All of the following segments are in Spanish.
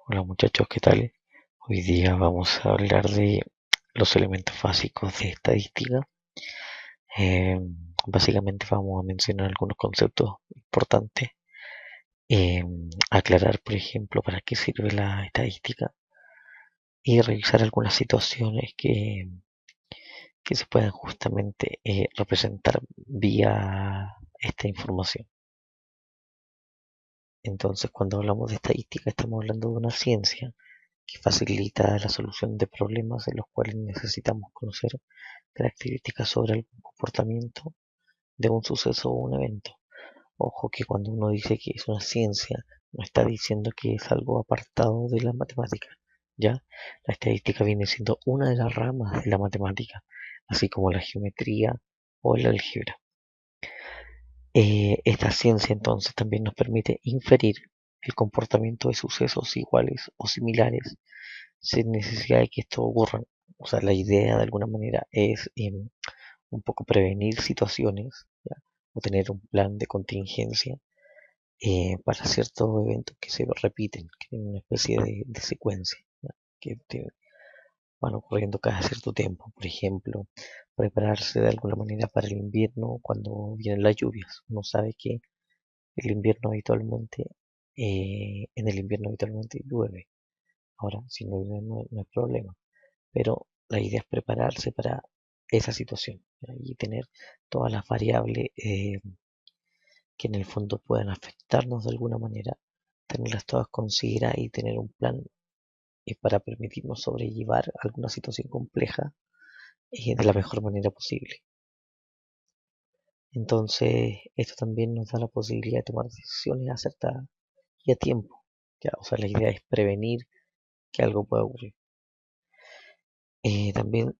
Hola muchachos, ¿qué tal? Hoy día vamos a hablar de los elementos básicos de estadística. Eh, Básicamente vamos a mencionar algunos conceptos importantes. eh, Aclarar, por ejemplo, para qué sirve la estadística y revisar algunas situaciones que se puedan justamente representar vía esta información. Entonces, cuando hablamos de estadística, estamos hablando de una ciencia que facilita la solución de problemas en los cuales necesitamos conocer características sobre algún comportamiento de un suceso o un evento. Ojo que cuando uno dice que es una ciencia, no está diciendo que es algo apartado de la matemática. Ya, la estadística viene siendo una de las ramas de la matemática, así como la geometría o el álgebra. Esta ciencia entonces también nos permite inferir el comportamiento de sucesos iguales o similares sin necesidad de que esto ocurra. O sea, la idea de alguna manera es un poco prevenir situaciones, ¿ya? O tener un plan de contingencia para ciertos eventos que se repiten, que tienen una especie de secuencia, ¿ya? Van ocurriendo cada cierto tiempo. Por ejemplo, prepararse de alguna manera para el invierno cuando vienen las lluvias. Uno sabe que el invierno habitualmente, en el invierno habitualmente llueve. Ahora, si no llueve no hay problema, pero la idea es prepararse para esa situación, ¿ya? Y tener todas las variables que en el fondo puedan afectarnos de alguna manera, tenerlas todas consideradas y tener un plan para permitirnos sobrellevar alguna situación compleja de la mejor manera posible. Entonces, esto también nos da la posibilidad de tomar decisiones acertadas y a tiempo, ¿ya? O sea, la idea es prevenir que algo pueda ocurrir. También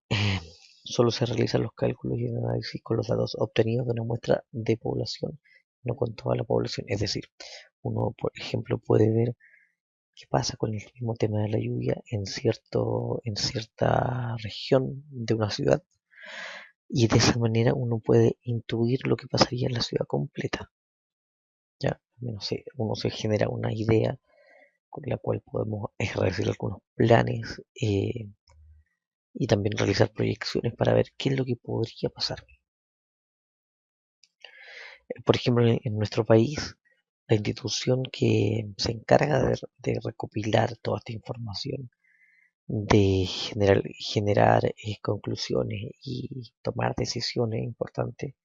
solo se realizan los cálculos y el análisis con los datos obtenidos de una muestra de población, no con toda la población. Es decir, uno, por ejemplo, puede ver qué pasa con el mismo tema de la lluvia en cierta región de una ciudad, y de esa manera uno puede intuir lo que pasaría en la ciudad completa. Ya, al menos uno se genera una idea con la cual podemos ejercer algunos planes y también realizar proyecciones para ver qué es lo que podría pasar. Por ejemplo, en nuestro país, la institución que se encarga de recopilar toda esta información, de generar conclusiones y tomar decisiones importantes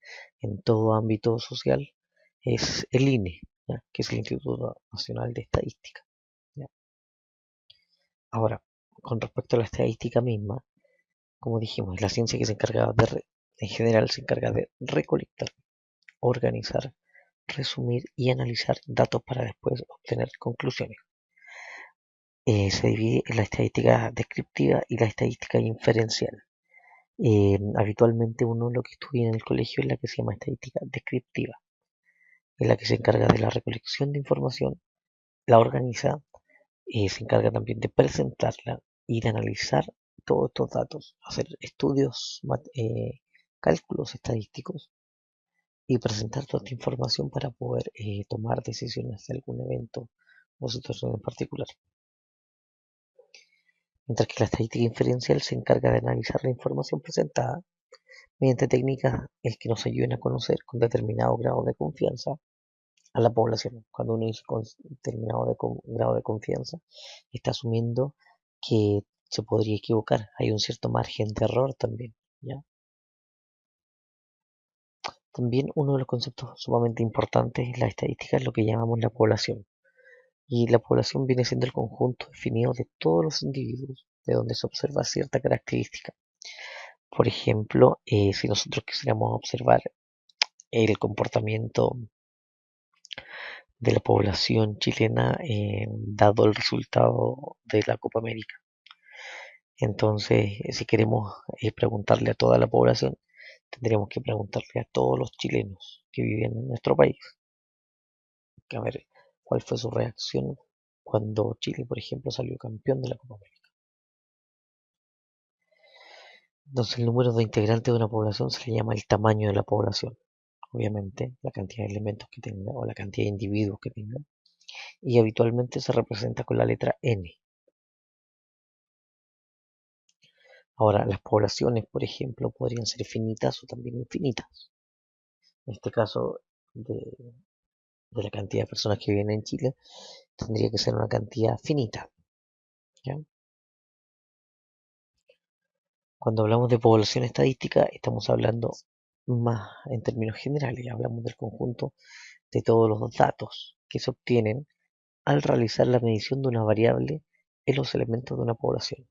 en todo ámbito social, es el INE, ¿ya? Que es el Instituto Nacional de Estadística, ¿ya? Ahora, con respecto a la estadística misma, como dijimos, es la ciencia que se encarga en general se encarga de recolectar, organizar, resumir y analizar datos para después obtener conclusiones. Se divide en la estadística descriptiva y la estadística inferencial. Habitualmente uno lo que estudia en el colegio es la que se llama estadística descriptiva, es la que se encarga de la recolección de información, la organiza, se encarga también de presentarla y de analizar todos estos datos, hacer estudios, cálculos estadísticos y presentar toda esta información para poder tomar decisiones de algún evento o situación en particular. Mientras que la estadística inferencial se encarga de analizar la información presentada mediante técnicas que nos ayuden a conocer con determinado grado de confianza a la población. Cuando uno dice con determinado grado de confianza, está asumiendo que se podría equivocar. Hay un cierto margen de error también, ¿ya? También uno de los conceptos sumamente importantes en la estadística es lo que llamamos la población. Y la población viene siendo el conjunto definido de todos los individuos de donde se observa cierta característica. Por ejemplo, si nosotros quisiéramos observar el comportamiento de la población chilena dado el resultado de la Copa América. Entonces, si queremos preguntarle a toda la población, tendríamos que preguntarle a todos los chilenos que viven en nuestro país, a ver cuál fue su reacción cuando Chile, por ejemplo, salió campeón de la Copa América. Entonces, el número de integrantes de una población se le llama el tamaño de la población. Obviamente, la cantidad de elementos que tenga o la cantidad de individuos que tenga. y habitualmente se representa con la letra N. Ahora, las poblaciones, por ejemplo, podrían ser finitas o también infinitas. En este caso, de la cantidad de personas que viven en Chile, tendría que ser una cantidad finita, ¿ya? Cuando hablamos de población estadística, estamos hablando más en términos generales, hablamos del conjunto de todos los datos que se obtienen al realizar la medición de una variable en los elementos de una población.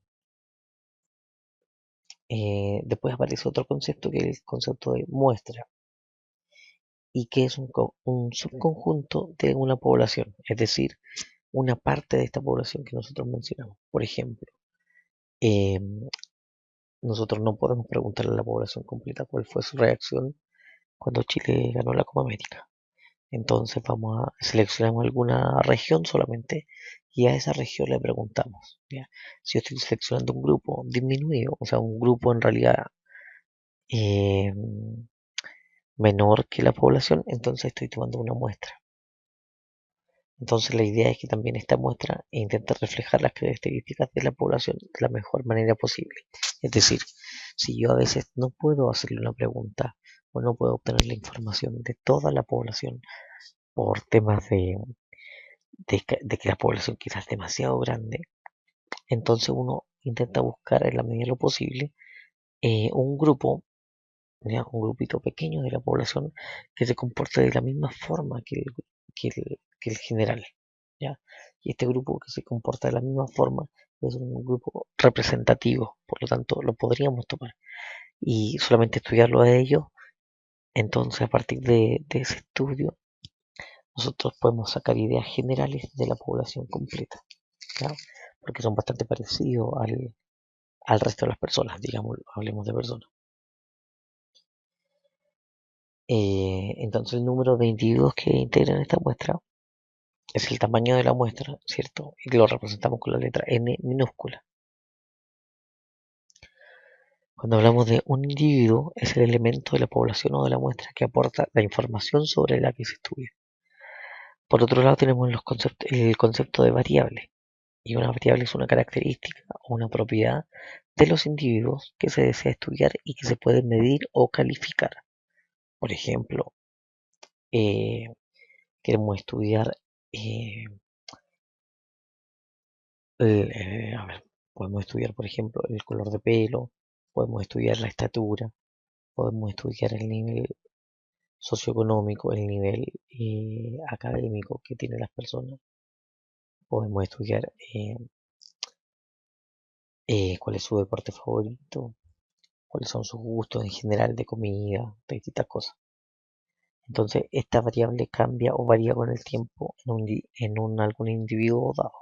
Después aparece otro concepto que es el concepto de muestra y que es un subconjunto de una población, es decir, una parte de esta población que nosotros mencionamos. Por ejemplo, eh, nosotros no podemos preguntarle a la población completa cuál fue su reacción cuando Chile ganó la Copa América. Entonces vamos a seleccionamos alguna región solamente y a esa región le preguntamos. ¿Ya? Si yo estoy seleccionando un grupo disminuido, o sea, un grupo en realidad eh, menor que la población, entonces estoy tomando una muestra. Entonces la idea es que también esta muestra intente reflejar las características de la población de la mejor manera posible. Es decir, si yo a veces no puedo hacerle una pregunta o no puedo obtener la información de toda la población por temas de que la población quizás es demasiado grande, entonces uno intenta buscar en la medida de lo posible un grupo, ¿ya? Un grupito pequeño de la población que se comporte de la misma forma que el general, ¿ya? Y este grupo que se comporta de la misma forma es un grupo representativo, por lo tanto lo podríamos tomar y solamente estudiarlo a ellos. Entonces, a partir de ese estudio, nosotros podemos sacar ideas generales de la población completa, ¿ya? Porque son bastante parecidos al resto de las personas, digamos, hablemos de personas. Entonces, el número de individuos que integran esta muestra es el tamaño de la muestra, ¿cierto? Y lo representamos con la letra N minúscula. Cuando hablamos de un individuo, es el elemento de la población o de la muestra que aporta la información sobre la que se estudia. Por otro lado, tenemos el concepto de variable. Y una variable es una característica o una propiedad de los individuos que se desea estudiar y que se puede medir o calificar. Por ejemplo, eh, queremos estudiar, eh, a ver, podemos estudiar, por ejemplo, el color de pelo, podemos estudiar la estatura, podemos estudiar el nivel socioeconómico, el nivel académico que tienen las personas, podemos estudiar cuál es su deporte favorito, cuáles son sus gustos en general de comida, de distintas cosas. Entonces, esta variable cambia o varía con el tiempo en algún individuo dado,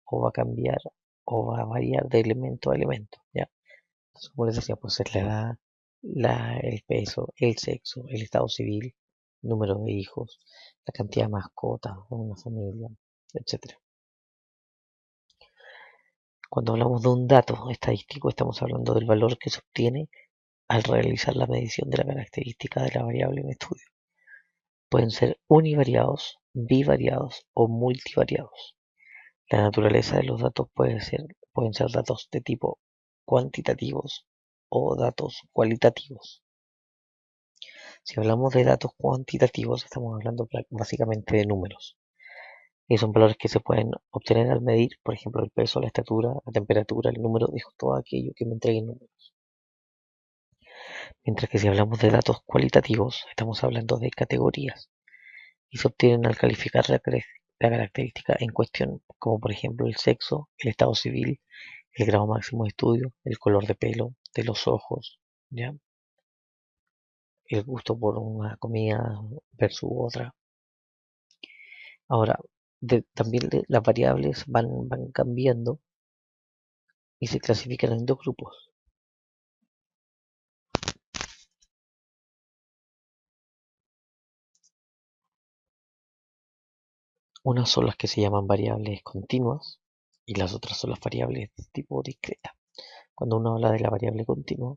o va a cambiar o va a variar de elemento a elemento, ¿ya? Entonces, como les decía, pues es la edad, el peso, el sexo, el estado civil, número de hijos, la cantidad de mascotas de una familia, etcétera. Cuando hablamos de un dato estadístico, estamos hablando del valor que se obtiene al realizar la medición de la característica de la variable en estudio. Pueden ser univariados, bivariados o multivariados. La naturaleza de los datos pueden ser datos de tipo cuantitativos o datos cualitativos. Si hablamos de datos cuantitativos, estamos hablando básicamente de números. Y son valores que se pueden obtener al medir, por ejemplo, el peso, la estatura, la temperatura, el número de hijos, todo aquello que me entreguen números. Mientras que si hablamos de datos cualitativos, estamos hablando de categorías y se obtienen al calificar la característica en cuestión, como por ejemplo el sexo, el estado civil, el grado máximo de estudio, el color de pelo, de los ojos, ¿ya? El gusto por una comida versus otra. Ahora, también las variables van cambiando y se clasifican en dos grupos. Unas son las que se llaman variables continuas y las otras son las variables de tipo discreta. Cuando uno habla de la variable continua,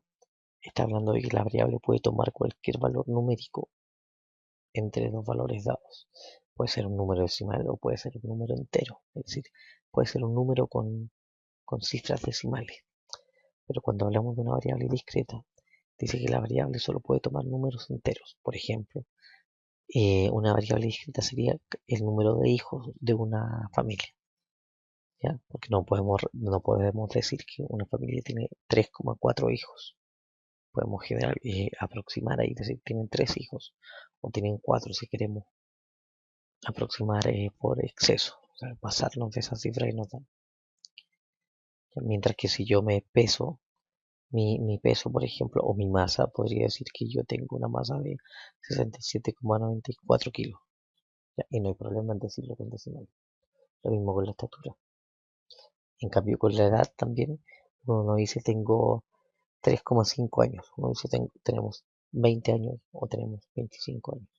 está hablando de que la variable puede tomar cualquier valor numérico entre dos valores dados. Puede ser un número decimal o puede ser un número entero. Es decir, puede ser un número con cifras decimales. Pero cuando hablamos de una variable discreta, dice que la variable solo puede tomar números enteros. Por ejemplo, una variable discreta sería el número de hijos de una familia. ¿Ya? Porque no podemos decir que una familia tiene 3,4 hijos. Podemos aproximar ahí, decir tienen 3 hijos o tienen 4 si queremos aproximar por exceso, o sea, pasarnos de esa cifra y no dan. Mientras que si yo me peso, mi peso, por ejemplo, o mi masa, podría decir que yo tengo una masa de 67,94 kilos. ¿Ya? Y no hay problema en decirlo con decimal. Lo mismo con la estatura. En cambio, con la edad también, uno no dice tengo 3,5 años. Uno dice tenemos 20 años o tenemos 25 años.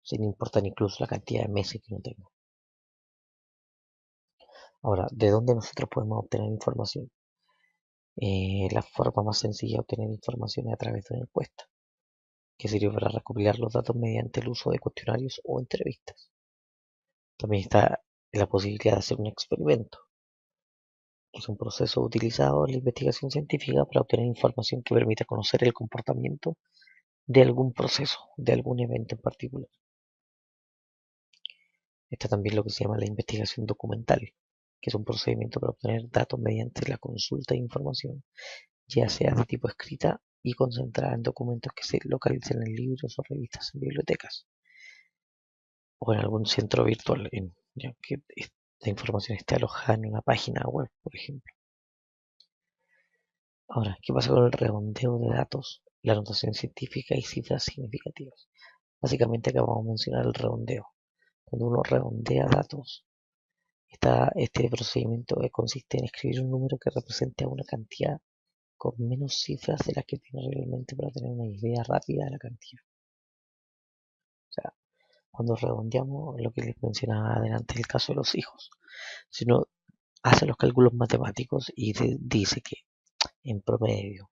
Sin importar incluso la cantidad de meses que uno tenga. Ahora, ¿de dónde nosotros podemos obtener información? La forma más sencilla de obtener información es a través de una encuesta, que sirve para recopilar los datos mediante el uso de cuestionarios o entrevistas. También está la posibilidad de hacer un experimento, que es un proceso utilizado en la investigación científica para obtener información que permita conocer el comportamiento de algún proceso, de algún evento en particular. Está también lo que se llama la investigación documental, que es un procedimiento para obtener datos mediante la consulta de información, ya sea de tipo escrita y concentrada en documentos que se localizan en libros o revistas en bibliotecas o en algún centro virtual, ya que esta información esté alojada en una página web, por ejemplo. Ahora, ¿qué pasa con el redondeo de datos, la notación científica y cifras significativas? Básicamente acabamos de mencionar el redondeo. Cuando uno redondea datos, este procedimiento consiste en escribir un número que represente a una cantidad con menos cifras de las que tiene realmente para tener una idea rápida de la cantidad. O sea, cuando redondeamos lo que les mencionaba adelante, el caso de los hijos, si uno hace los cálculos matemáticos y dice que en promedio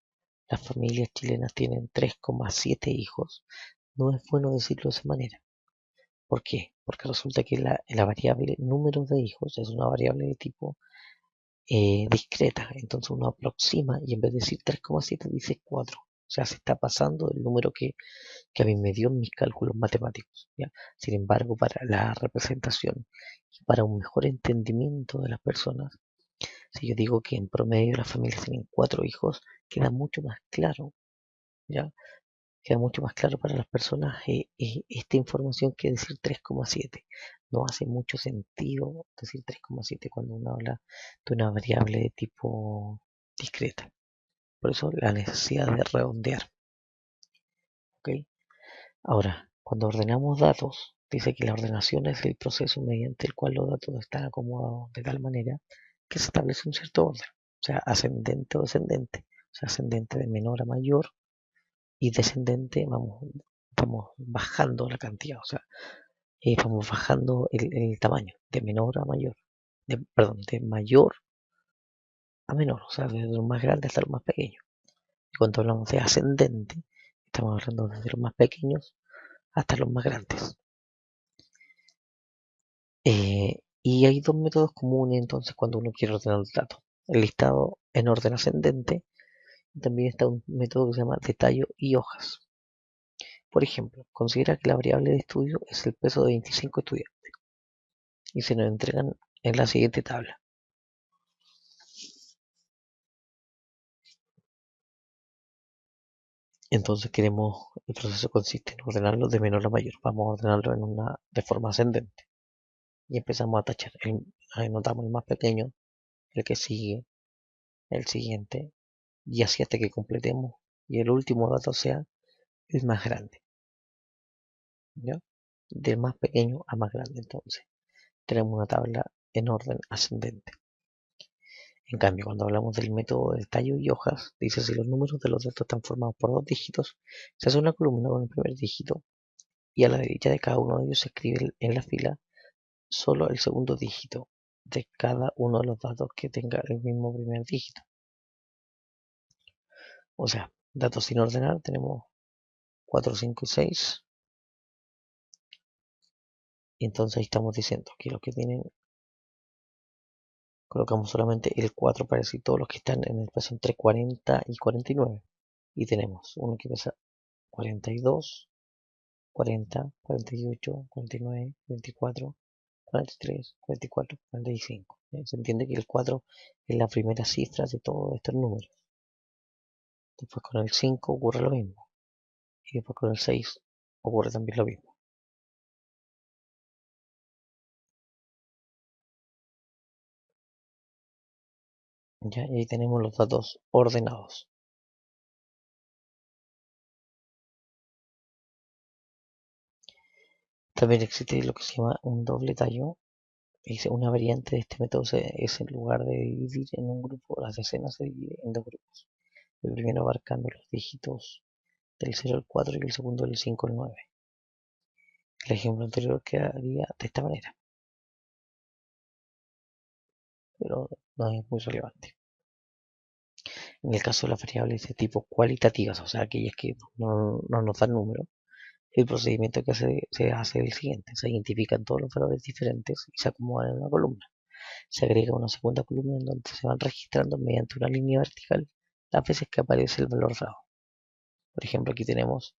las familias chilenas tienen 3,7 hijos, no es bueno decirlo de esa manera. ¿Por qué? Porque resulta que la variable número de hijos es una variable de tipo discreta. Entonces uno aproxima y en vez de decir 3,7 dice 4. O sea, se está pasando el número que a mí me dio en mis cálculos matemáticos. ¿Ya? Sin embargo, para la representación y para un mejor entendimiento de las personas, si yo digo que en promedio las familias tienen 4 hijos, queda mucho más claro. ¿Ya? Queda mucho más claro para las personas esta información que decir 3,7. No hace mucho sentido decir 3,7 cuando uno habla de una variable de tipo discreta. Por eso la necesidad de redondear. ¿Ok? Ahora, cuando ordenamos datos, dice que la ordenación es el proceso mediante el cual los datos están acomodados de tal manera que se establece un cierto orden. O sea, ascendente o descendente. O sea, ascendente de menor a mayor y descendente vamos bajando la cantidad, o sea, vamos bajando el tamaño, de menor a mayor, perdón, de mayor a menor, o sea, desde lo más grande hasta lo más pequeño. Y cuando hablamos de ascendente, estamos hablando desde los más pequeños hasta los más grandes. Y hay dos métodos comunes entonces cuando uno quiere ordenar los datos. El listado en orden ascendente, y también está un método que se llama detallo y hojas. Por ejemplo, considera que la variable de estudio es el peso de 25 estudiantes y se nos entregan en la siguiente tabla. Entonces el proceso consiste en ordenarlo de menor a mayor. Vamos a ordenarlo de forma ascendente. Y empezamos a tachar. Anotamos el más pequeño, el que sigue, el siguiente, y así hasta que completemos y el último dato sea el más grande. ¿Ya? Del más pequeño a más grande. Entonces, tenemos una tabla en orden ascendente. En cambio, cuando hablamos del método de tallo y hojas, dice si los números de los datos están formados por dos dígitos, se hace una columna con el primer dígito y a la derecha de cada uno de ellos se escribe en la fila solo el segundo dígito de cada uno de los datos que tenga el mismo primer dígito. O sea, datos sin ordenar tenemos 4, 5 y 6. Y entonces ahí estamos diciendo que los que tienen, colocamos solamente el 4 para decir todos los que están en el peso entre 40 y 49. Y tenemos uno que pesa 42, 40, 48, 49, 24, 43, 44, 45. Se entiende que el 4 es la primera cifra de todos estos números. Después con el 5 ocurre lo mismo. Y después con el 6 ocurre también lo mismo. ¿Ya? Y ahí tenemos los datos ordenados. También existe lo que se llama un doble tallo. Es una variante de este método es en lugar de dividir en un grupo, las decenas se divide en dos grupos. El primero abarcando los dígitos del 0 al 4 y el segundo del 5 al 9. El ejemplo anterior quedaría de esta manera, pero no es muy relevante. En el caso de las variables de tipo cualitativas, o sea, aquellas que no nos dan número, el procedimiento que se hace es el siguiente. Se identifican todos los valores diferentes y se acomodan en una columna. Se agrega una segunda columna en donde se van registrando mediante una línea vertical las veces que aparece el valor dado. Por ejemplo, aquí tenemos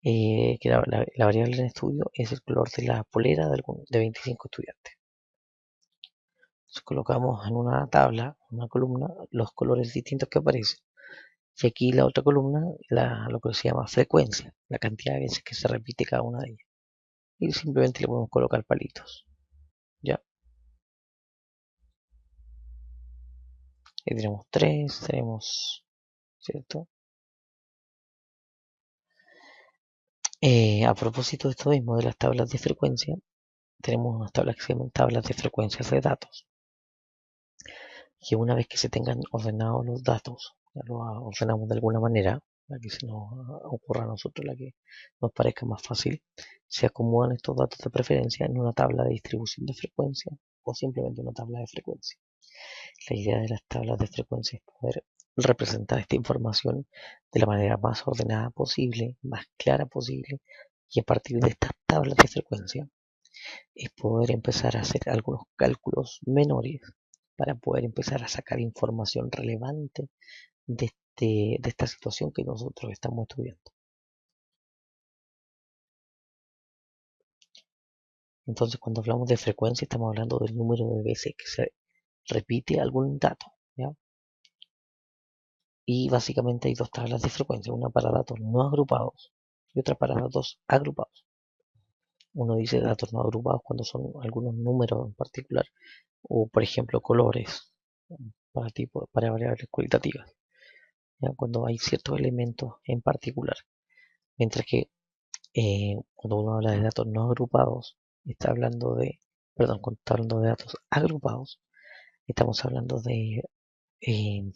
que la variable en estudio es el color de la polera de 25 estudiantes. Entonces colocamos en una tabla, en una columna, los colores distintos que aparecen. Y aquí la otra columna, lo que se llama frecuencia, la cantidad de veces que se repite cada una de ellas. Y simplemente le podemos colocar palitos. Ya, ahí tenemos 3, tenemos, ¿cierto? A propósito de esto mismo, de las tablas de frecuencia, tenemos unas tablas que se llaman tablas de frecuencias de datos. Que una vez que se tengan ordenados los datos, ya los ordenamos de alguna manera, la que se nos ocurra a nosotros, la que nos parezca más fácil, se acomodan estos datos de preferencia en una tabla de distribución de frecuencia o simplemente una tabla de frecuencia. La idea de las tablas de frecuencia es poder representar esta información de la manera más ordenada posible, más clara posible, y a partir de estas tablas de frecuencia es poder empezar a hacer algunos cálculos menores para poder empezar a sacar información relevante de esta situación que nosotros estamos estudiando. Entonces, cuando hablamos de frecuencia, estamos hablando del número de veces que se repite algún dato, ¿ya? Y básicamente hay dos tablas de frecuencia, una para datos no agrupados y otra para datos agrupados. Uno dice datos no agrupados cuando son algunos números en particular, o por ejemplo colores para variables cualitativas, ¿ya? Cuando hay ciertos elementos en particular. Mientras que cuando uno habla de datos no agrupados, está hablando de, perdón, cuando está hablando de datos agrupados, estamos hablando de eh,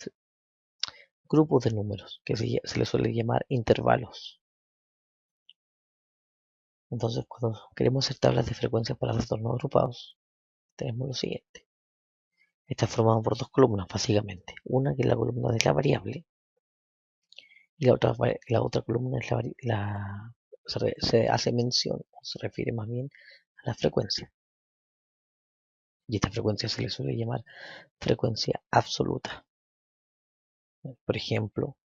grupos de números, que se les suele llamar intervalos. Entonces, cuando queremos hacer tablas de frecuencias para datos no agrupados, tenemos lo siguiente. Está formado por dos columnas, básicamente. Una que es la columna de la variable, y la otra columna es se hace mención, o se refiere más bien a la frecuencia. Y esta frecuencia se le suele llamar frecuencia absoluta. Por ejemplo,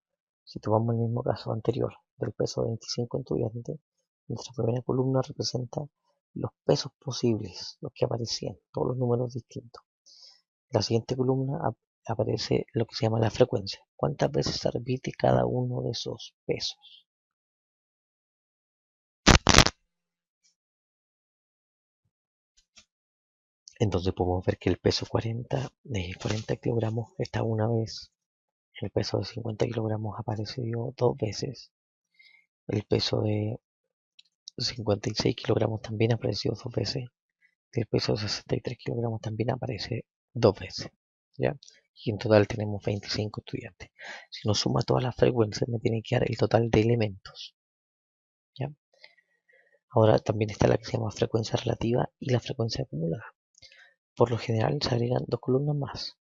si tomamos el mismo caso anterior del peso de 25 estudiantes, nuestra primera columna representa los pesos posibles, los que aparecían, todos los números distintos. En la siguiente columna aparece lo que se llama la frecuencia. ¿Cuántas veces se repite cada uno de esos pesos? Entonces podemos ver que el peso 40 de 40 kilogramos está una vez, el peso de 50 kilogramos apareció dos veces, el peso de 56 kilogramos también apareció dos veces, el peso de 63 kilogramos también aparece dos veces, ¿ya? Y en total tenemos 25 estudiantes. Si uno suma todas las frecuencias me tiene que dar el total de elementos, ¿ya? Ahora también está la que se llama frecuencia relativa y la frecuencia acumulada. Por lo general se agregan dos columnas más,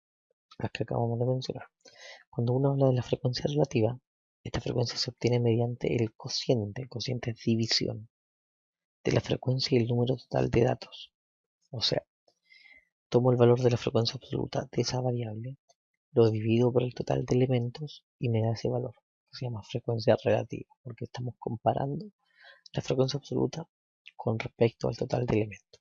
las que acabamos de mencionar. Cuando uno habla de la frecuencia relativa, esta frecuencia se obtiene mediante el cociente es división. de la frecuencia y el número total de datos. O sea, tomo el valor de la frecuencia absoluta de esa variable, lo divido por el total de elementos y me da ese valor, que se llama frecuencia relativa, porque estamos comparando la frecuencia absoluta con respecto al total de elementos,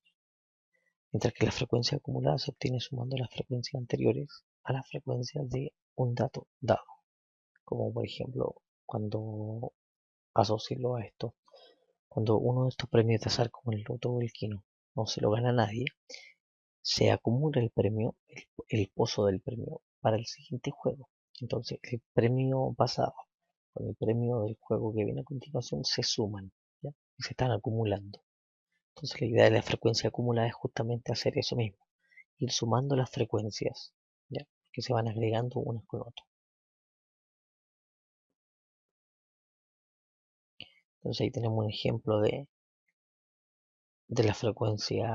mientras que la frecuencia acumulada se obtiene sumando las frecuencias anteriores a las frecuencias de un dato dado, como por ejemplo cuando asocio a esto, cuando uno de estos premios de azar como el loto o el quino no se lo gana nadie, se acumula el premio, el pozo del premio para el siguiente juego. Entonces el premio pasado con el premio del juego que viene a continuación se suman, ¿ya? Y se están acumulando. Entonces la idea de la frecuencia acumulada es justamente hacer eso mismo, ir sumando las frecuencias, ¿ya? Que se van agregando unas con otras. Entonces ahí tenemos un ejemplo de la frecuencia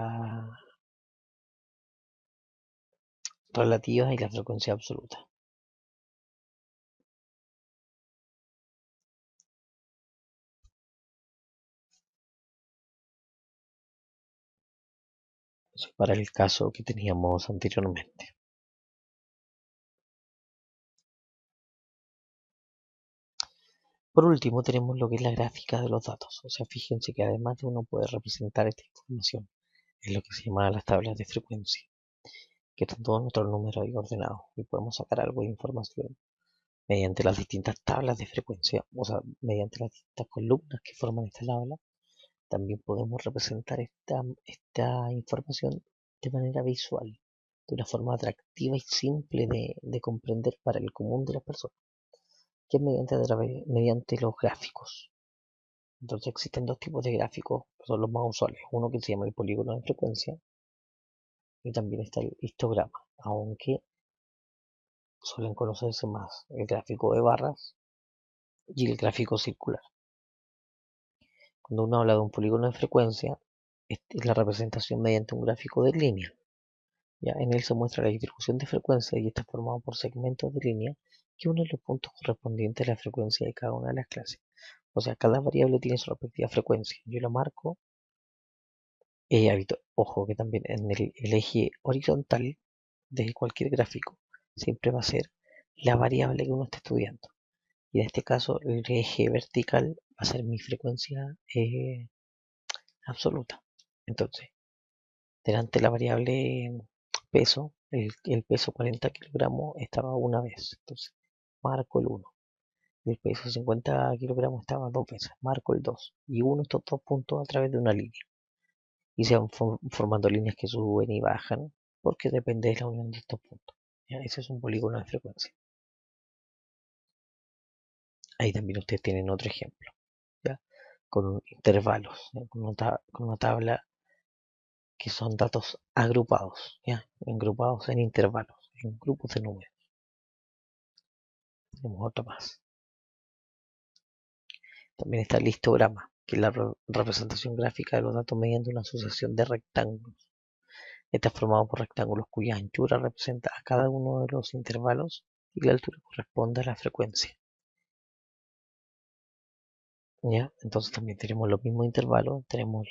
relativa y la frecuencia absoluta. Eso es para el caso que teníamos anteriormente. Por último, tenemos lo que es la gráfica de los datos. O sea, fíjense que además de uno poder representar esta información en lo que se llama las tablas de frecuencia, que están todos nuestros números ahí ordenados y podemos sacar algo de información mediante las distintas tablas de frecuencia, o sea, mediante las distintas columnas que forman esta tabla. También podemos representar esta información de manera visual, de una forma atractiva y simple de comprender para el común de las personas, que es mediante los gráficos. Entonces existen dos tipos de gráficos, que son los más usuales. Uno que se llama el polígono de frecuencia y también está el histograma, aunque suelen conocerse más el gráfico de barras y el gráfico circular. Cuando uno habla de un polígono de frecuencia, es la representación mediante un gráfico de línea. ¿Ya? En él se muestra la distribución de frecuencia y está formado por segmentos de línea que unen los puntos correspondientes a la frecuencia de cada una de las clases. O sea, cada variable tiene su respectiva frecuencia. Yo lo marco. Ojo que también en el eje horizontal de cualquier gráfico siempre va a ser la variable que uno está estudiando. Y en este caso el eje vertical va a ser mi frecuencia absoluta. Entonces, delante de la variable peso, el peso 40 kilogramos estaba una vez. Entonces, marco el 1. El peso 50 kilogramos estaba dos veces. Marco el 2. Y uno estos dos puntos a través de una línea. Y se van formando líneas que suben y bajan porque depende de la unión de estos puntos. ¿Ya? Ese es un polígono de frecuencia. Ahí también ustedes tienen otro ejemplo, ¿ya? Con intervalos, ¿ya? Con una tabla que son datos agrupados, ¿ya? Agrupados en intervalos, en grupos de números. Tenemos otra más. También está el histograma, que es la representación gráfica de los datos mediante una asociación de rectángulos. Está formado por rectángulos cuya anchura representa a cada uno de los intervalos y la altura corresponde a la frecuencia. ¿Ya? Entonces también tenemos los mismos intervalos, tenemos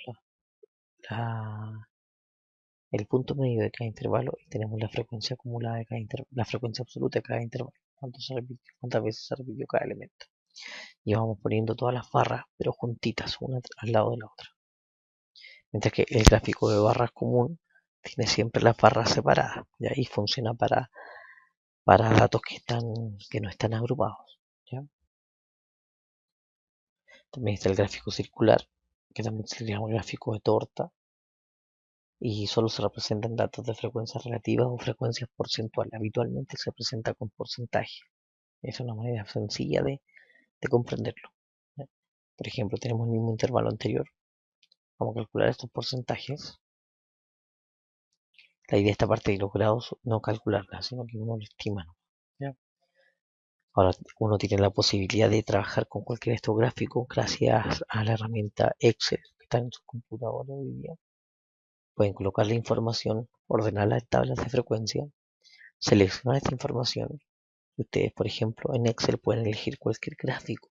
el punto medio de cada intervalo y tenemos la frecuencia acumulada de cada la frecuencia absoluta de cada intervalo, cuántas veces se repitió cada elemento. Y vamos poniendo todas las barras, pero juntitas, una al lado de la otra. Mientras que el gráfico de barras común tiene siempre las barras separadas, y ahí funciona para datos que no están agrupados. ¿Ya? También está el gráfico circular, que también se llama gráfico de torta, y solo se representan datos de frecuencias relativas o frecuencias porcentuales. Habitualmente se presenta con porcentaje. Es una manera sencilla de comprenderlo. ¿Ya? Por ejemplo, tenemos el mismo intervalo anterior. Vamos a calcular estos porcentajes. La idea de esta parte de los grados no calcularla, sino que uno lo estima, ¿ya? Ahora uno tiene la posibilidad de trabajar con cualquier de estos gráficos gracias a la herramienta Excel que está en su computadora hoy día. Pueden colocar la información, ordenarla en tablas de frecuencia, seleccionar esta información. Ustedes, por ejemplo, en Excel pueden elegir cualquier gráfico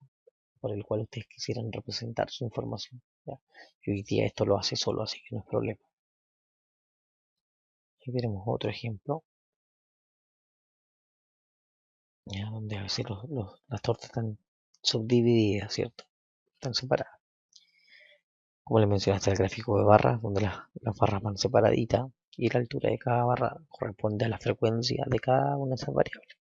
por el cual ustedes quisieran representar su información. ¿ya? Y hoy día esto lo hace solo, así que no es problema. Aquí tenemos otro ejemplo, ¿ya? Donde a veces las tortas están subdivididas, ¿cierto? Están separadas. Como les mencionaste el gráfico de barras, donde las barras van separaditas y la altura de cada barra corresponde a la frecuencia de cada una de esas variables.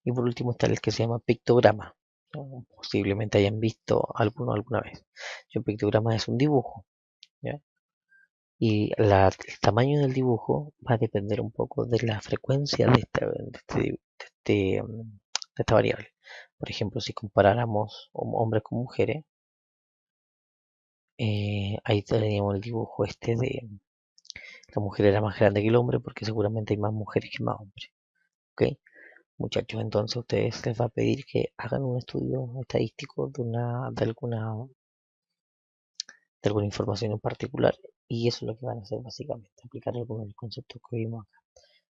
Y por último está el que se llama pictograma, ¿no? Posiblemente hayan visto alguna vez. Un pictograma es un dibujo, ¿ya? Y el tamaño del dibujo va a depender un poco de la frecuencia de esta variable. Por ejemplo, si comparáramos hombres con mujeres, ahí teníamos el dibujo este de la mujer era más grande que el hombre porque seguramente hay más mujeres que más hombres. ¿Ok? Muchachos, entonces a ustedes les va a pedir que hagan un estudio estadístico de alguna información en particular y eso es lo que van a hacer básicamente, aplicar algunos de los conceptos que vimos acá.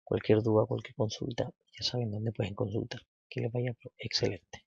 Cualquier duda, cualquier consulta, ya saben dónde pueden consultar. Que les vaya excelente.